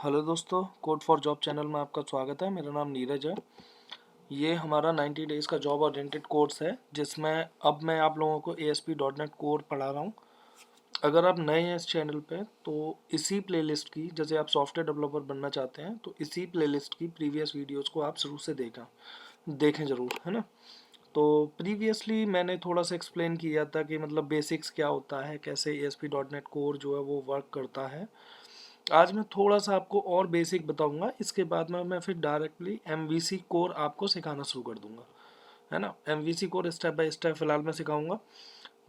Hello दोस्तों, code for job channel में आपका स्वागत है। मेरा नाम नीरज है। ये हमारा 90 डेज़ का जॉब ओरिएंटेड कोर्स है जिसमें अब मैं आप लोगों को ASP.NET कोर पढ़ा रहा हूँ। अगर आप नए हैं इस चैनल पे तो इसी प्लेलिस्ट की, जैसे आप सॉफ्टवेयर डेवलपर बनना चाहते हैं तो इसी प्लेलिस्ट की प्रीवियस वीडियोस को आप शुरू से देखें ज़रूर, है ना। तो प्रीवियसली मैंने थोड़ा सा एक्सप्लेन किया था कि मतलब बेसिक्स क्या होता है, कैसे ASP.NET कोर जो है वो वर्क करता है। आज मैं थोड़ा सा आपको और बेसिक बताऊंगा, इसके बाद में मैं फिर डायरेक्टली MVC कोर आपको सिखाना शुरू कर दूंगा, है ना। MVC core step by step फिलहाल मैं सिखाऊंगा,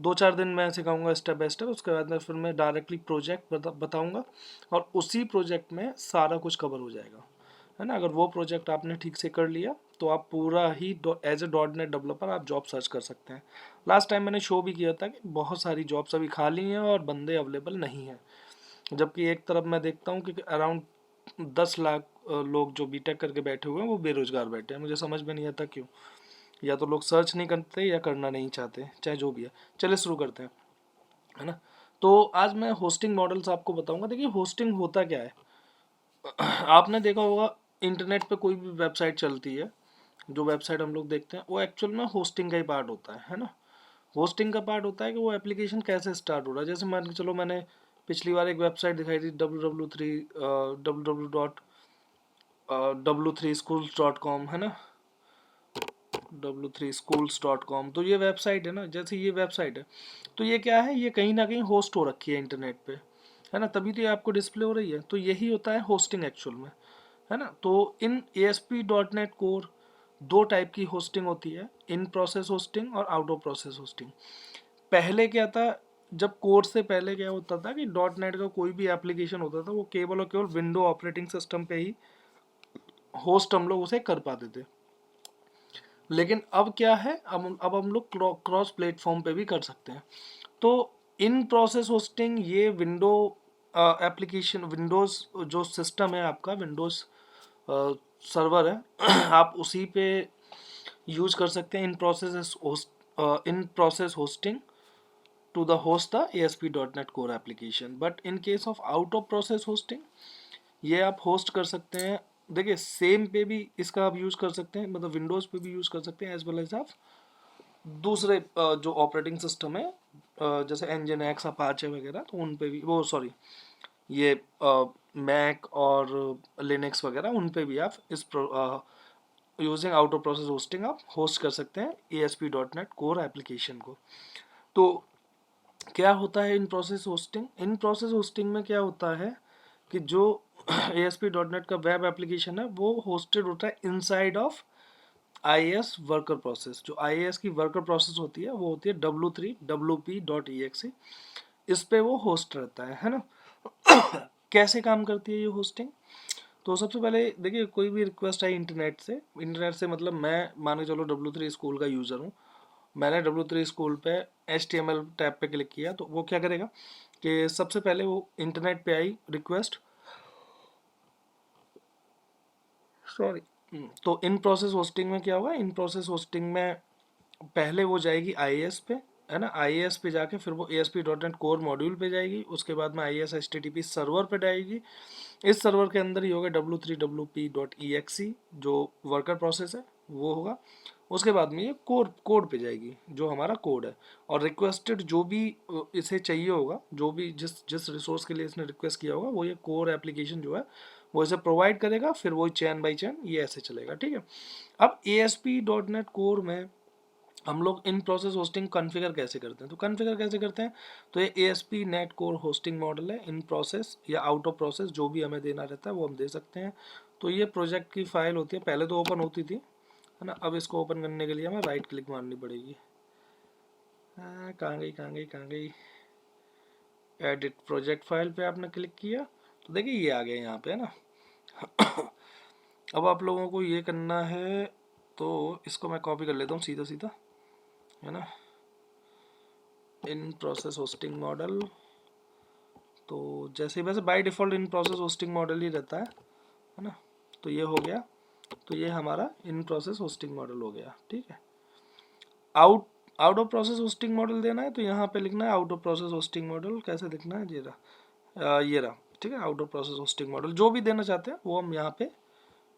2-4 दिन मैं सिखाऊंगा स्टेप बाय स्टेप। उसके बाद में फिर मैं डायरेक्टली प्रोजेक्ट बताऊंगा और उसी प्रोजेक्ट में सारा कुछ कवर हो जाएगा, है ना। अगर वो प्रोजेक्ट आपने ठीक से कर लिया तो आप पूरा ही एज ए .NET डेवलपर आप जॉब सर्च कर सकते हैं। लास्ट टाइम मैंने शो भी किया था कि बहुत सारी जॉब्स अभी खाली हैं और बंदे अवेलेबल नहीं हैं, जबकि एक तरफ मैं देखता हूँ कि अराउंड 10 लाख लोग जो बीटेक करके बैठे हुए हैं वो बेरोजगार बैठे हैं। मुझे समझ में नहीं आता क्यों। या तो लोग सर्च नहीं करते या करना नहीं चाहते, चाहे जो भी है। चलिए शुरू करते हैं, है ना। तो आज मैं होस्टिंग मॉडल्स आपको बताऊंगा। देखिए होस्टिंग होता क्या है। आपने देखा होगा इंटरनेट पे कोई भी वेबसाइट चलती है, जो वेबसाइट हम लोग देखते हैं वो एक्चुअल में होस्टिंग का ही पार्ट होता है ना। होस्टिंग का पार्ट होता है कि वो एप्लीकेशन कैसे स्टार्ट हो रहा है। जैसे मान के चलो, मैंने पिछली बार एक वेबसाइट दिखाई थी www.w3schools.com, है ना, w3schools.com। तो ये वेबसाइट है ना, जैसे ये वेबसाइट है तो ये क्या है, ये कहीं ना कहीं होस्ट हो रखी है इंटरनेट पे, है ना, तभी तो ये आपको डिस्प्ले हो रही है। तो यही होता है होस्टिंग एक्चुअल में, है ना। तो इन ASP.NET कोर दो टाइप की होस्टिंग होती है, इन प्रोसेस होस्टिंग और आउट ऑफ प्रोसेस होस्टिंग। पहले क्या था, जब कोर्स से पहले क्या होता था कि .NET का कोई भी एप्लीकेशन होता था वो केवल और केवल विंडो ऑपरेटिंग सिस्टम पे ही होस्ट हम लोग उसे कर पाते थे। लेकिन अब क्या है, अब हम लोग क्रॉस प्लेटफॉर्म पे भी कर सकते हैं। तो इन प्रोसेस होस्टिंग ये विंडो एप्लीकेशन, विंडोज जो सिस्टम है आपका, विंडोज सर्वर है आप उसी पे यूज कर सकते हैं इन process hosting to the host the ASP.NET Core application. But in case of out of process hosting, ये आप होस्ट कर सकते हैं। देखिए सेम पे भी इसका आप यूज़ कर सकते हैं, मतलब विंडोज़ पे भी यूज़ कर सकते हैं, एज वेल एज आप दूसरे जो ऑपरेटिंग सिस्टम है जैसे एनजिन एक्स, अपाचे वगैरह, तो उन पे भी, वो सॉरी, ये मैक और लिनक्स वगैरह, उन पे भी आप इस using out of process hosting आप होस्ट कर सकते हैं ASP.NET कोर एप्लीकेशन को। तो क्या होता है इन प्रोसेस होस्टिंग, इन प्रोसेस होस्टिंग में क्या होता है कि जो ASP.NET का वेब एप्लीकेशन है वो होस्टेड होता है inside of IIS worker process. जो IIS की वर्कर प्रोसेस होती है वो होती है W3WP.exe, इस पे वो होस्ट रहता है ना। कैसे काम करती है ये होस्टिंग। तो सबसे पहले देखिए, कोई भी रिक्वेस्ट आई इंटरनेट से मतलब मैं मान के चलो W3 स्कूल का यूज़र हूँ। मैंने W3 स्कूल पे HTML टैब पे क्लिक किया तो वो क्या करेगा कि सबसे पहले वो इंटरनेट पे आई रिक्वेस्ट, सॉरी। तो इन प्रोसेस होस्टिंग में क्या होगा, इन प्रोसेस होस्टिंग में पहले वो जाएगी IIS पे, है ना। IIS पे जाके फिर वो ASP.NET कोर मॉड्यूल पे जाएगी, उसके बाद में IIS HTTP सर्वर पे जाएगी। इस सर्वर के अंदर ही होगा W3WP.exe जो वर्कर प्रोसेस है वो होगा। उसके बाद में ये कोड पे जाएगी जो हमारा कोड है, और रिक्वेस्टेड जो भी इसे चाहिए होगा, जो भी जिस जिस रिसोर्स के लिए इसने रिक्वेस्ट किया होगा, वो ये कोर एप्लीकेशन जो है वो इसे प्रोवाइड करेगा। फिर वही चैन बाई चैन ये ऐसे चलेगा, ठीक है। अब ASP.NET कोर में हम लोग इन प्रोसेस होस्टिंग कॉन्फ़िगर कैसे करते हैं, तो कॉन्फ़िगर कैसे करते हैं, तो ये ASP.NET कोर होस्टिंग मॉडल है। इन प्रोसेस या आउट ऑफ प्रोसेस जो भी हमें देना रहता है वो हम दे सकते हैं। तो ये प्रोजेक्ट की फाइल होती है, पहले तो ओपन होती थी, है ना। अब इसको ओपन करने के लिए हमें राइट क्लिक मारनी पड़ेगी। कहाँ गई। एडिट प्रोजेक्ट फाइल पे आपने क्लिक किया तो देखिए ये आ गया यहाँ पे, है ना। अब आप लोगों को ये करना है, तो इसको मैं कॉपी कर लेता हूँ सीधा सीधा, है ना। इन प्रोसेस होस्टिंग मॉडल, तो जैसे वैसे by default in process hosting model ही रहता है ना। तो ये हो गया, तो ये हमारा इन प्रोसेस होस्टिंग मॉडल हो गया, ठीक है। Out out of process hosting model देना है तो यहाँ पे लिखना है out of process hosting model. कैसे लिखना है, ये रहा। ठीक है, out of process hosting model जो भी देना चाहते हैं वो हम यहाँ पे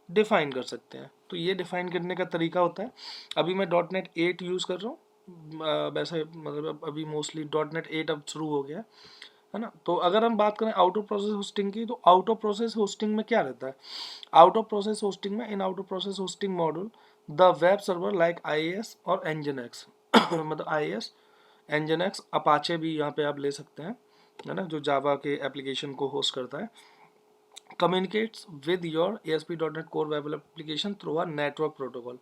डिफाइन कर सकते हैं। तो ये डिफाइन करने का तरीका होता है। अभी मैं .NET 8 यूज़ कर रहा हूँ, वैसे मतलब अभी मोस्टली .NET 8 अब शुरू हो गया है ना। तो अगर हम बात करें आउट ऑफ प्रोसेस होस्टिंग की, तो आउट ऑफ प्रोसेस होस्टिंग में क्या रहता है? आउट ऑफ प्रोसेस होस्टिंग में, in out of process hosting model the web server like IIS और Nginx मतलब IIS, Nginx, अपाचे भी यहाँ पे आप ले सकते हैं, है ना, जो जावा के एप्लीकेशन को होस्ट करता है, communicates with your ASP.NET Core Web Application through a network protocol।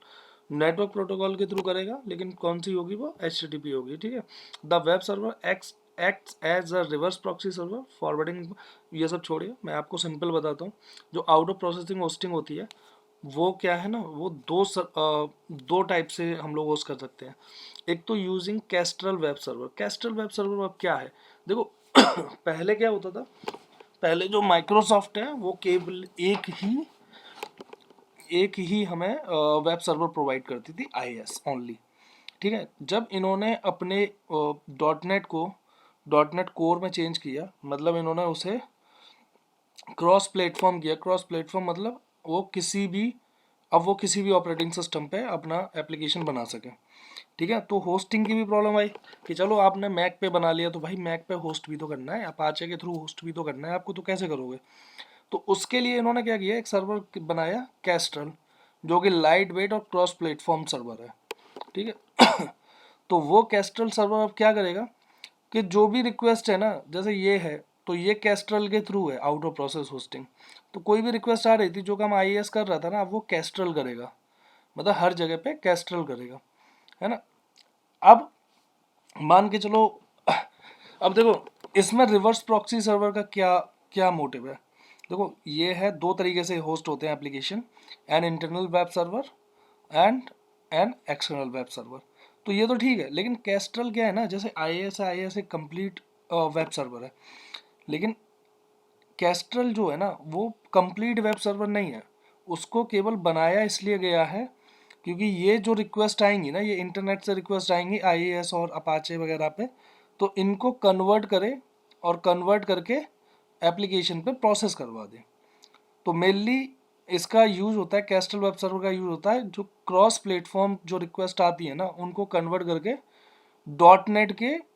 Network protocol के थ्रू करेगा, लेकिन कौन सी होगी वो? HTTP होगी, ठीक है। The web server acts as a reverse proxy server forwarding. ये सब छोड़िए, मैं आपको सिंपल बताता हूँ। जो आउट ऑफ प्रोसेसिंग होस्टिंग होती है वो क्या है ना, वो दो टाइप से हम लोग होस्ट कर सकते हैं। एक तो using Castrol web server. Castrol web server अब क्या है, देखो पहले क्या होता था, पहले जो माइक्रोसॉफ्ट है वो केवल एक ही हमें वेब सर्वर प्रोवाइड करती थी, IIS ओनली, ठीक है। जब इन्होंने अपने डॉट नेट कोर में चेंज किया, मतलब इन्होंने उसे क्रॉस प्लेटफॉर्म किया। क्रॉस प्लेटफॉर्म मतलब वो किसी भी ऑपरेटिंग सिस्टम पे अपना एप्लीकेशन बना सके, ठीक है। तो होस्टिंग की भी प्रॉब्लम आई कि चलो आपने मैक पे बना लिया, तो भाई मैक पे होस्ट भी तो करना है, अपाचे के थ्रू होस्ट भी तो करना है आपको, तो कैसे करोगे? तो उसके लिए इन्होंने क्या किया, एक सर्वर बनाया कैस्ट्रल, जो कि लाइट वेट और क्रॉस प्लेटफॉर्म सर्वर है, ठीक है। तो वो कैस्ट्रल सर्वर अब क्या करेगा कि जो भी रिक्वेस्ट है ना, जैसे ये है, तो ये कैस्ट्रल के थ्रू है, आउट ऑफ प्रोसेस होस्टिंग। तो कोई भी रिक्वेस्ट आ रही थी, जो काम IIS कर रहा था ना, अब वो कैस्ट्रल करेगा, मतलब हर जगह पे कैस्ट्रल करेगा, है ना। अब मान के चलो, अब देखो इसमें रिवर्स प्रॉक्सी सर्वर का क्या क्या मोटिव है। देखो ये है, दो तरीके से होस्ट होते हैं application, an internal web server and an external web server. तो ये तो ठीक है, लेकिन कैस्ट्रल क्या है ना, जैसे IIS एक कंप्लीट वेब सर्वर है, लेकिन कैस्ट्रल जो है ना वो कंप्लीट वेब सर्वर नहीं है। उसको केवल बनाया इसलिए गया है क्योंकि ये जो रिक्वेस्ट आएंगी ना, ये इंटरनेट से रिक्वेस्ट आएंगी IIS और अपाचे वगैरह पे, तो इनको कन्वर्ट करे और कन्वर्ट करके एप्लीकेशन पे प्रोसेस करवा दे। तो मेनली इसका यूज होता है, कैस्ट्रल वेब सर्वर का यूज होता है जो क्रॉस प्लेटफॉर्म जो रिक्वेस्ट आती है ना, उनको कन्वर्ट करके डॉट नेट के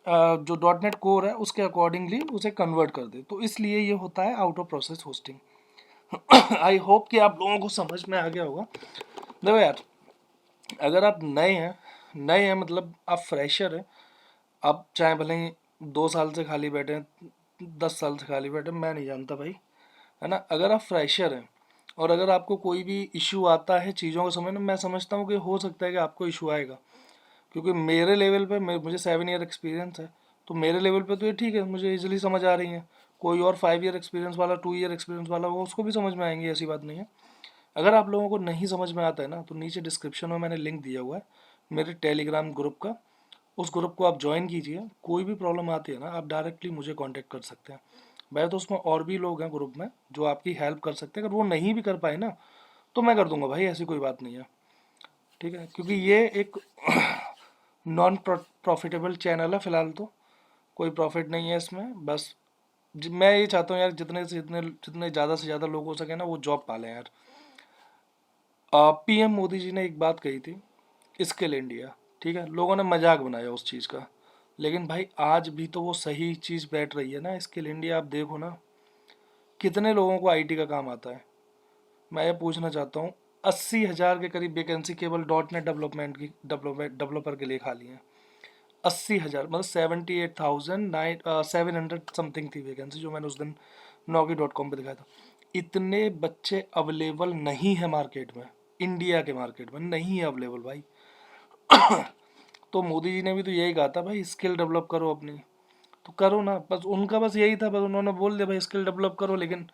जो डॉट नेट कोर है उसके अकॉर्डिंगली उसे कन्वर्ट कर दे। तो इसलिए ये होता है out of process hosting. I hope कि आप लोगों को समझ में आ गया होगा। देखो यार, अगर आप नए हैं मतलब आप फ्रेशर हैं, आप चाहे भले ही 2 साल से खाली बैठे हैं, 10 साल से खाली बैठे हैं, मैं नहीं जानता भाई, है ना। अगर आप फ्रेशर हैं और अगर आपको कोई भी इशू आता है चीज़ों को समझने में, मैं समझता हूँ कि हो सकता है कि आपको इशू आएगा, क्योंकि मेरे लेवल पे मुझे 7 ईयर एक्सपीरियंस है, तो मेरे लेवल पे तो ये ठीक है, मुझे इजीली समझ आ रही है। कोई और 5 ईयर एक्सपीरियंस वाला, 2 ईयर एक्सपीरियंस वाला होगा, उसको भी समझ में आएंगी, ऐसी बात नहीं है। अगर आप लोगों को नहीं समझ में आता है ना, तो नीचे डिस्क्रिप्शन में मैंने लिंक दिया हुआ है मेरे टेलीग्राम ग्रुप का, उस ग्रुप को आप ज्वाइन कीजिए। कोई भी प्रॉब्लम आती है ना, आप डायरेक्टली मुझे कांटेक्ट कर सकते हैं। भाई तो उसमें और भी लोग हैं ग्रुप में जो आपकी हेल्प कर सकते हैं। अगर वो नहीं भी कर पाए ना, तो मैं कर दूंगा भाई, ऐसी कोई बात नहीं है, ठीक है। क्योंकि ये एक नॉन प्रॉफिटेबल चैनल है फिलहाल, तो कोई प्रॉफिट नहीं है इसमें। बस मैं ये चाहता हूँ यार, जितने ज़्यादा से ज़्यादा लोग हो सके ना, वो जॉब पालें यार। PM मोदी जी ने एक बात कही थी, स्किल इंडिया, ठीक है। लोगों ने मजाक बनाया उस चीज़ का, लेकिन भाई आज भी तो वो सही चीज़ बैठ रही है ना, स्किल इंडिया। आप देखो ना, कितने लोगों को IT का काम आता है। मैं ये पूछना चाहता हूँ, 80,000 के करीब वैकेंसी केवल .NET डेवलपमेंट की डेवलपर के लिए खाली है। 80,000 मतलब 78,700 समथिंग थी वैकेंसी, जो मैंने उस दिन Naukri.com पे दिखाया था। इतने बच्चे अवेलेबल नहीं है मार्केट में, इंडिया के मार्केट में नहीं है अवेलेबल भाई। तो मोदी जी ने भी तो यही कहा था भाई, स्किल डेवलप करो अपनी, तो करो ना। बस उनका बस यही था, बस उन्होंने बोल दिया भाई स्किल डेवलप करो, लेकिन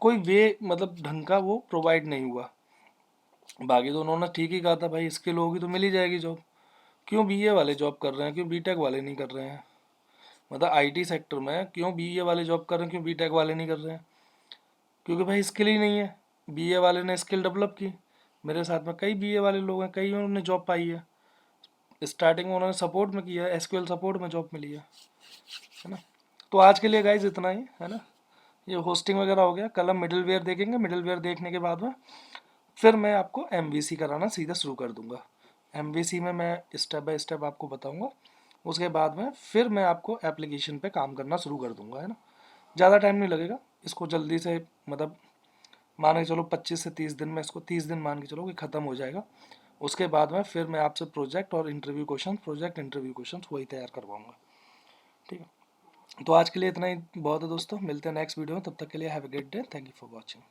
कोई वे मतलब ढंग का वो प्रोवाइड नहीं हुआ। बाकी तो उन्होंने ठीक ही कहा था भाई, स्किल होगी तो मिल ही जाएगी जॉब। क्यों BA वाले जॉब कर रहे हैं, क्यों B.Tech वाले नहीं कर रहे हैं? मतलब IT सेक्टर में क्यों BA वाले जॉब कर रहे हैं, क्यों B.Tech वाले नहीं कर रहे हैं? क्योंकि भाई स्किल ही नहीं है। BA वाले ने स्किल डेवलप की, मेरे साथ में कई BA वाले लोग हैं, कई उन्होंने जॉब पाई है। स्टार्टिंग में उन्होंने सपोर्ट में किया है, SQL सपोर्ट में जॉब मिली है ना। तो आज के लिए गाइज इतना ही है ना। ये होस्टिंग वगैरह हो गया। कल हम मिडलवेयर देखेंगे, मिडलवेयर देखने के बाद में फिर मैं आपको MVC कराना सीधा शुरू कर दूंगा। MVC में मैं स्टेप बाय स्टेप आपको बताऊंगा, उसके बाद में फिर मैं आपको एप्लीकेशन पे काम करना शुरू कर दूंगा, है ना। ज़्यादा टाइम नहीं लगेगा इसको, जल्दी से मतलब मान के चलो 25 से 30 दिन में, इसको 30 दिन मान के चलो कि ख़त्म हो जाएगा। उसके बाद में फिर मैं आपसे प्रोजेक्ट और interview question, project interview question वही तैयार करवाऊँगा, ठीक है। तो आज के लिए इतना ही बहुत है दोस्तों, मिलते हैं नेक्स्ट वीडियो में, तब तक के लिए have a great day, thank you for watching.